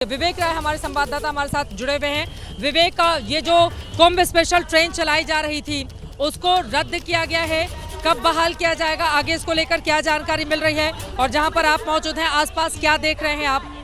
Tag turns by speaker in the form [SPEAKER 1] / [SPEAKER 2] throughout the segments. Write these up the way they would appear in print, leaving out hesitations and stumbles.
[SPEAKER 1] विवेक राय हमारे संवाददाता हमारे साथ जुड़े हुए हैं। विवेक, ये जो कुंभ स्पेशल ट्रेन चलाई जा रही थी उसको रद्द किया गया है, कब बहाल किया जाएगा, आगे इसको लेकर क्या जानकारी मिल रही है और जहां पर आप मौजूद हैं आसपास क्या देख रहे हैं आप?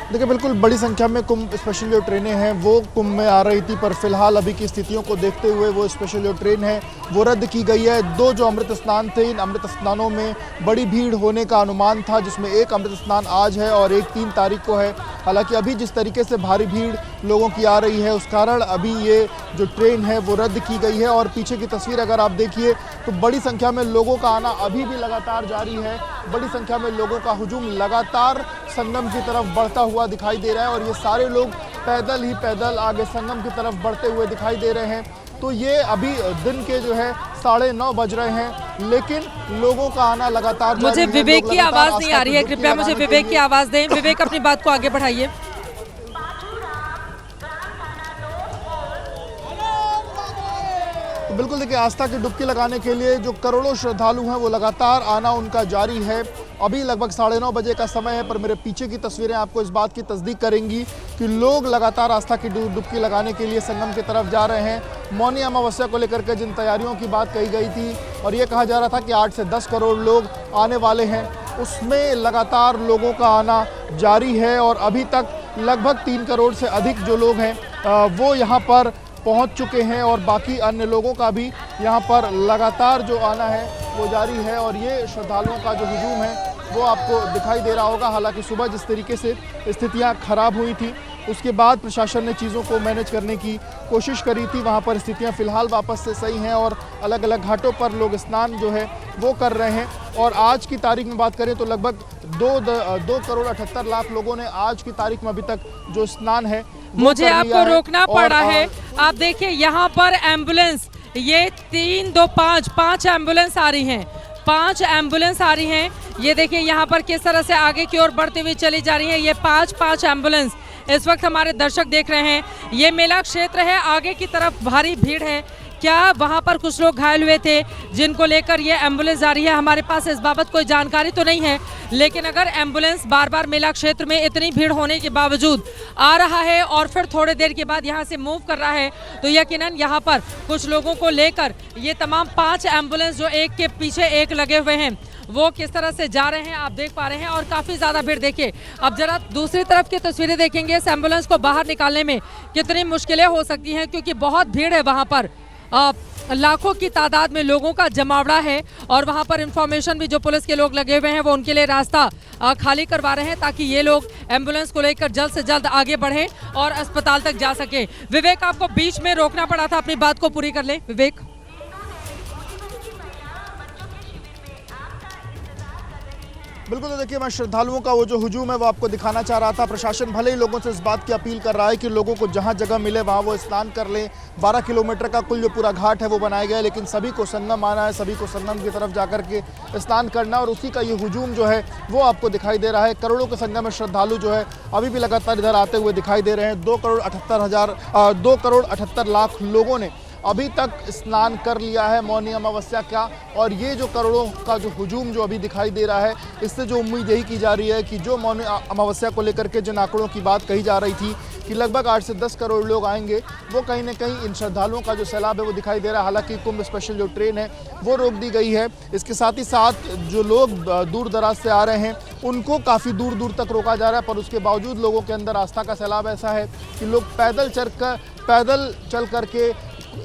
[SPEAKER 2] देखिए, बिल्कुल बड़ी संख्या में कुंभ स्पेशल जो ट्रेनें हैं वो कुंभ में आ रही थी, पर फिलहाल अभी की स्थितियों को देखते हुए वो स्पेशल जो ट्रेन है वो रद्द की गई है। दो जो अमृत स्नान थे, इन अमृत स्नानों में बड़ी भीड़ होने का अनुमान था, जिसमें एक अमृत स्नान आज है और एक 3 तारीख को है। हालांकि अभी जिस तरीके से भारी भीड़ लोगों की आ रही है उस कारण अभी ये जो ट्रेन है वो रद्द की गई है। और पीछे की तस्वीर अगर आप देखिए तो बड़ी संख्या में लोगों का आना अभी भी लगातार जारी है। बड़ी संख्या में लोगों का हुजूम लगातार संगम की तरफ बढ़ता हुआ दिखाई दे रहा है और ये सारे लोग पैदल आगे संगम की तरफ बढ़ते हुए दिखाई दे रहे हैं। तो ये अभी दिन के जो है 9:30 बज रहे हैं, लेकिन लोगों का आना लगातार जारी है।
[SPEAKER 1] मुझे विवेक की आवाज नहीं आ रही है, कृपया मुझे विवेक की आवाज दें। विवेक, अपनी बात को आगे बढ़ाइए।
[SPEAKER 2] तो बिल्कुल देखिए, आस्था की डुबकी लगाने के लिए जो करोड़ों श्रद्धालु हैं वो लगातार आना उनका जारी है। अभी लगभग 9:30 बजे का समय है, पर मेरे पीछे की तस्वीरें आपको इस बात की तस्दीक करेंगी कि लोग लगातार आस्था की डुबकी लगाने के लिए संगम की तरफ जा रहे हैं। मौनी अमावस्या को लेकर के जिन तैयारियों की बात कही गई थी और ये कहा जा रहा था कि 8 से 10 करोड़ लोग आने वाले हैं, उसमें लगातार लोगों का आना जारी है और अभी तक लगभग 3 करोड़ से अधिक जो लोग हैं वो यहाँ पर पहुंच चुके हैं और बाकी अन्य लोगों का भी यहाँ पर लगातार जो आना है वो जारी है। और ये श्रद्धालुओं का जो हुजूम है वो आपको दिखाई दे रहा होगा। हालांकि सुबह जिस तरीके से स्थितियाँ खराब हुई थी उसके बाद प्रशासन ने चीज़ों को मैनेज करने की कोशिश करी थी। वहाँ पर स्थितियाँ फ़िलहाल वापस से सही हैं और अलग अलग घाटों पर लोग स्नान जो है वो कर रहे हैं। और आज की तारीख में बात करें तो लगभग 2 करोड़ 78 लाख लोगों ने आज की तारीख में अभी तक जो स्नान है
[SPEAKER 1] मुझे आपको रोकना पड़ा है। आप देखिए यहाँ पर एम्बुलेंस, ये 3, 2, 5 एम्बुलेंस आ रही हैं, 5 एम्बुलेंस आ रही हैं। ये देखिए यहाँ पर किस तरह से आगे की ओर बढ़ती हुई चली जा रही है। ये 5 एम्बुलेंस इस वक्त हमारे दर्शक देख रहे हैं। ये मेला क्षेत्र है, आगे की तरफ भारी भीड़ है। क्या वहाँ पर कुछ लोग घायल हुए थे जिनको लेकर ये एम्बुलेंस जा रही है? हमारे पास इस बाबत कोई जानकारी तो नहीं है, लेकिन अगर एम्बुलेंस बार बार मेला क्षेत्र में इतनी भीड़ होने के बावजूद आ रहा है और फिर थोड़ी देर के बाद यहाँ से मूव कर रहा है तो यकीनन यहाँ पर कुछ लोगों को लेकर ये तमाम 5 एम्बुलेंस जो एक के पीछे एक लगे हुए हैं वो किस तरह से जा रहे हैं आप देख पा रहे हैं। और काफ़ी ज़्यादा भीड़ देखिए। अब जरा दूसरी तरफ की तस्वीरें देखेंगे, इस एम्बुलेंस को बाहर निकालने में कितनी मुश्किलें हो सकती हैं क्योंकि बहुत भीड़ है वहाँ पर। लाखों की तादाद में लोगों का जमावड़ा है और वहां पर इंफॉर्मेशन भी जो पुलिस के लोग लगे हुए हैं वो उनके लिए रास्ता खाली करवा रहे हैं ताकि ये लोग एम्बुलेंस को लेकर जल्द से जल्द आगे बढ़ें और अस्पताल तक जा सके। विवेक, आपको बीच में रोकना पड़ा था, अपनी बात को पूरी कर लें विवेक।
[SPEAKER 2] बिल्कुल, तो देखिए, मैं श्रद्धालुओं का वो जो हुजूम है वो आपको दिखाना चाह रहा था। प्रशासन भले ही लोगों से इस बात की अपील कर रहा है कि लोगों को जहां जगह मिले वहां वो स्नान कर लें। 12 किलोमीटर का कुल जो पूरा घाट है वो बनाया गया है, लेकिन सभी को संगम आना है, सभी को संगम की तरफ जाकर के स्नान करना और उसी का ये हुजूम जो है वो आपको दिखाई दे रहा है। करोड़ों की संख्या में श्रद्धालु जो है अभी भी लगातार इधर आते हुए दिखाई दे रहे हैं। 2 करोड़ 78 लाख लोगों ने अभी तक स्नान कर लिया है मौनी अमावस्या का। और ये जो करोड़ों का जो हुजूम जो अभी दिखाई दे रहा है, इससे जो उम्मीद यही की जा रही है कि जो मौनी अमावस्या को लेकर के जिन आंकड़ों की बात कही जा रही थी कि लगभग 8 से 10 करोड़ लोग आएंगे, वो कहीं ना कहीं इन श्रद्धालुओं का जो सैलाब है वो दिखाई दे रहा है। हालांकि कुंभ स्पेशल जो ट्रेन है वो रोक दी गई है। इसके साथ ही साथ जो लोग दूर दराज से आ रहे हैं उनको काफ़ी दूर दूर तक रोका जा रहा है, पर उसके बावजूद लोगों के अंदर आस्था का सैलाब ऐसा है कि लोग पैदल चल करके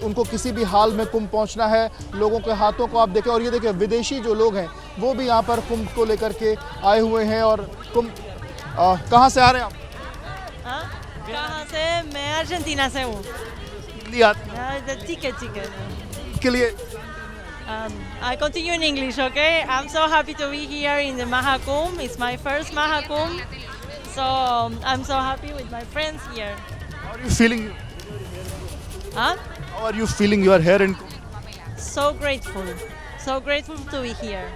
[SPEAKER 2] उनको किसी भी हाल में कुंभ पहुंचना है। लोगों के हाथों को आप देखें और ये देखें, विदेशी जो लोग हैं वो भी यहाँ पर कुंभ को लेकर के आए हुए हैं। और कुंभ कहाँ से आ रहे हैं आप?
[SPEAKER 3] कहाँ से? मैं अर्जेंटीना से हूँ। ठीक है
[SPEAKER 2] के लिए
[SPEAKER 3] I continue in English, okay? I'm so happy to be here in the Mahakumbh. It's my first Mahakumbh, so I'm so happy with my friends here.
[SPEAKER 2] How are you feeling?
[SPEAKER 3] Huh?
[SPEAKER 2] How are you feeling? You are here in
[SPEAKER 3] So grateful to be here.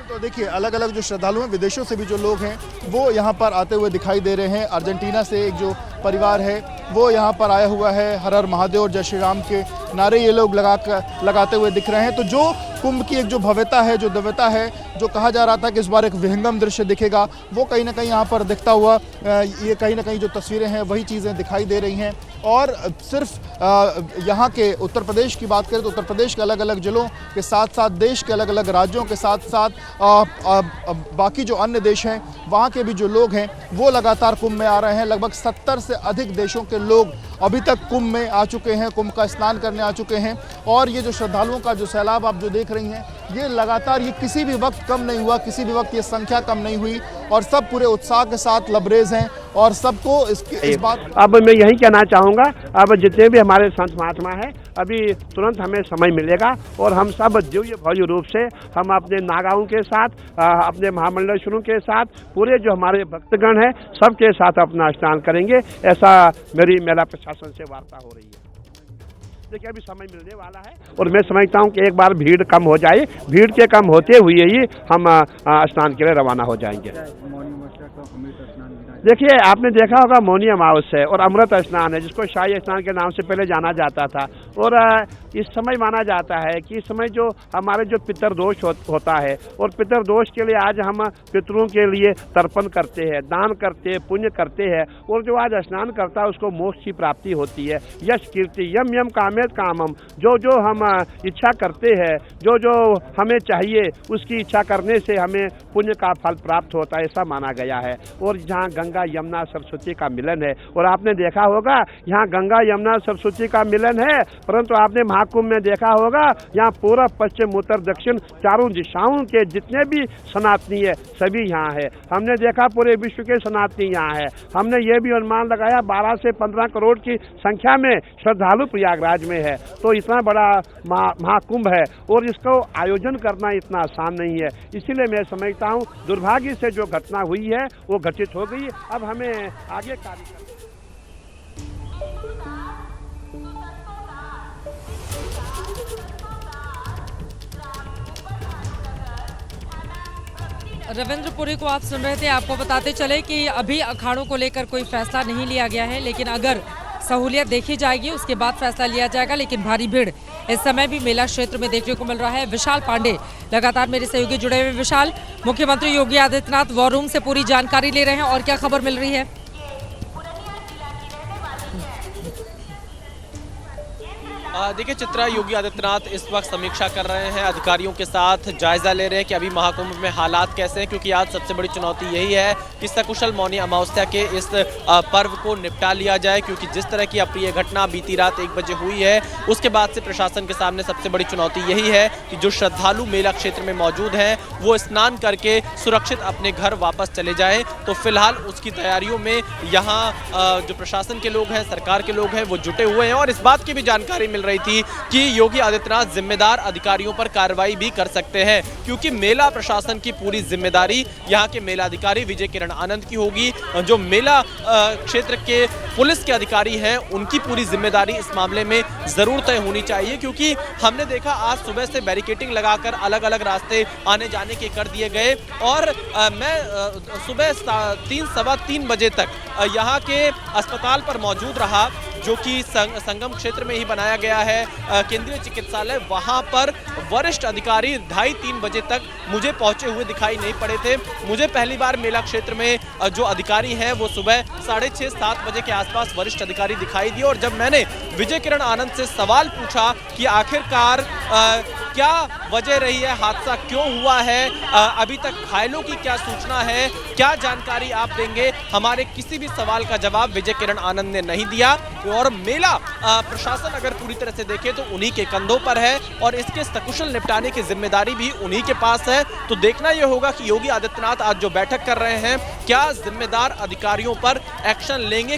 [SPEAKER 2] तो देखिए, अलग अलग जो श्रद्धालु हैं, विदेशों से भी जो लोग हैं वो यहाँ पर आते हुए दिखाई दे रहे हैं। अर्जेंटीना से एक जो परिवार है वो यहाँ पर आया हुआ है हर हर महादेव और जय श्री राम के नारे ये लोग लगाते हुए दिख रहे हैं। तो जो कुंभ की एक जो भव्यता है, जो दिव्यता है, जो कहा जा रहा था कि इस बार एक विहंगम दृश्य दिखेगा, वो कहीं ना कहीं यहाँ पर दिखता हुआ ये कहीं ना कहीं जो तस्वीरें हैं वही चीज़ें दिखाई दे रही हैं। और सिर्फ यहाँ के उत्तर प्रदेश की बात करें तो उत्तर प्रदेश के अलग अलग जिलों के साथ साथ देश के अलग अलग राज्यों के साथ साथ बाकी जो अन्य देश हैं वहाँ के भी जो लोग हैं वो लगातार कुंभ में आ रहे हैं। लगभग 70 से अधिक देशों के लोग अभी तक कुंभ में आ चुके हैं, कुंभ का स्नान करने आ चुके हैं। और ये जो श्रद्धालुओं का जो सैलाब आप जो देख रही हैं, ये लगातार, ये किसी भी वक्त कम नहीं हुआ, किसी भी वक्त ये संख्या कम नहीं हुई और सब पूरे उत्साह के साथ लबरेज हैं और सबको इस बात।
[SPEAKER 4] अब मैं यही कहना चाहूँगा, अब जितने भी हमारे संत महात्मा हैं, अभी तुरंत हमें समय मिलेगा और हम सब दिव्य भव्य रूप से हम अपने नागाओं के साथ, अपने महामंडलेश्वरों के साथ, पूरे जो हमारे भक्तगण हैं सबके साथ अपना स्नान करेंगे। ऐसा मेरी मेला प्रशासन से वार्ता हो रही है। देखिए अभी समय मिलने वाला है और मैं समझता हूँ कि एक बार भीड़ कम हो जाए, भीड़ के कम होते हुए ही हम स्नान के लिए रवाना हो जाएंगे। देखिए आपने देखा होगा मौनी अमावस्या और अमृत स्नान है, जिसको शाही स्नान के नाम से पहले जाना जाता था। और इस समय माना जाता है कि इस समय जो हमारे जो पितरदोष होता है और पितरदोष के लिए आज हम पितरों के लिए तर्पण करते हैं, दान करते हैं, पुण्य करते हैं। और जो आज स्नान करता है उसको मोक्ष की प्राप्ति होती है। यश कीर्ति यम यम कामेत कामम, जो जो हम इच्छा करते हैं, जो जो हमें चाहिए उसकी इच्छा करने से हमें पुण्य का फल प्राप्त होता है, ऐसा माना गया है। और जहाँ गंगा यमुना सरस्वती का मिलन है, और आपने देखा होगा यहाँ गंगा यमुना सरस्वती का मिलन है, परंतु आपने महाकुंभ में देखा होगा यहाँ पूर्व पश्चिम उत्तर दक्षिण चारों दिशाओं के जितने भी सनातनी है सभी यहाँ है। हमने देखा पूरे विश्व के सनातनी यहाँ है। हमने ये भी अनुमान लगाया 12 से 15 करोड़ की संख्या में श्रद्धालु प्रयागराज में है। तो इतना बड़ा महाकुंभ है और इसको आयोजन करना इतना आसान नहीं है। इसीलिए मैं समझता हूँ दुर्भाग्य से जो घटना हुई है वो घटित हो गई। अब हमें आगे कार्य करना।
[SPEAKER 1] रविंद्र पुरी को आप सुन रहे थे। आपको बताते चले कि अभी अखाड़ों को लेकर कोई फैसला नहीं लिया गया है, लेकिन अगर सहूलियत देखी जाएगी उसके बाद फैसला लिया जाएगा। लेकिन भारी भीड़ इस समय भी मेला क्षेत्र में देखने को मिल रहा है। विशाल पांडे लगातार मेरे सहयोगी जुड़े हुए। विशाल, मुख्यमंत्री योगी आदित्यनाथ वॉर रूम से पूरी जानकारी ले रहे हैं और क्या खबर मिल रही है?
[SPEAKER 5] देखिए चित्रा, योगी आदित्यनाथ इस वक्त समीक्षा कर रहे हैं, अधिकारियों के साथ जायजा ले रहे हैं कि अभी महाकुंभ में हालात कैसे हैं, क्योंकि आज सबसे बड़ी चुनौती यही है कि सकुशल मौनी अमावस्या के इस पर्व को निपटा लिया जाए। क्योंकि जिस तरह की अप्रिय घटना बीती रात 1 बजे हुई है, उसके बाद से प्रशासन के सामने सबसे बड़ी चुनौती यही है कि जो श्रद्धालु मेला क्षेत्र में मौजूद हैं वो स्नान करके सुरक्षित अपने घर वापस चले जाएं। तो फिलहाल उसकी तैयारियों में यहाँ जो प्रशासन के लोग हैं, सरकार के लोग हैं, वो जुटे हुए हैं। और इस बात की भी जानकारी मिल रही थी कि योगी आदित्यनाथ जिम्मेदार अधिकारियों पर कार्रवाई भी कर सकते हैं, क्योंकि मेला प्रशासन की पूरी जिम्मेदारी यहाँ के मेला अधिकारी विजय किरण आनंद की होगी। जो मेला क्षेत्र के पुलिस के अधिकारी हैं उनकी पूरी जिम्मेदारी इस मामले में जरूर तय होनी चाहिए, क्योंकि हमने देखा आज सुबह से बैरिकेडिंग लगाकर अलग अलग रास्ते आने जाने के कर दिए गए। और मैं सुबह 3-3:15 बजे तक यहाँ के अस्पताल पर मौजूद रहा, जो कि संगम क्षेत्र में ही बनाया गया है केंद्रीय चिकित्सालय। वहां पर वरिष्ठ अधिकारी 2:30-3 बजे तक मुझे पहुंचे हुए दिखाई नहीं पड़े थे। मुझे पहली बार मेला क्षेत्र में जो अधिकारी हैं वो सुबह 6:30-7 बजे के आसपास वरिष्ठ अधिकारी दिखाई दिए। और जब मैंने विजय किरण आनंद से सवाल पूछा कि आखिरकार क्या वजह रही है, हादसा क्यों हुआ है, अभी तक घायलों की क्या सूचना है, क्या जानकारी आप देंगे, हमारे किसी भी सवाल का जवाब विजय किरण आनंद ने नहीं दिया। और मेला प्रशासन अगर पूरी तरह से देखे तो उन्हीं के कंधों पर है और इसके सकुशल निपटाने की जिम्मेदारी भी उन्हीं के पास है। तो देखना यह होगा कि योगी आदित्यनाथ आज जो बैठक कर रहे हैं क्या जिम्मेदार अधिकारियों पर एक्शन लेंगे।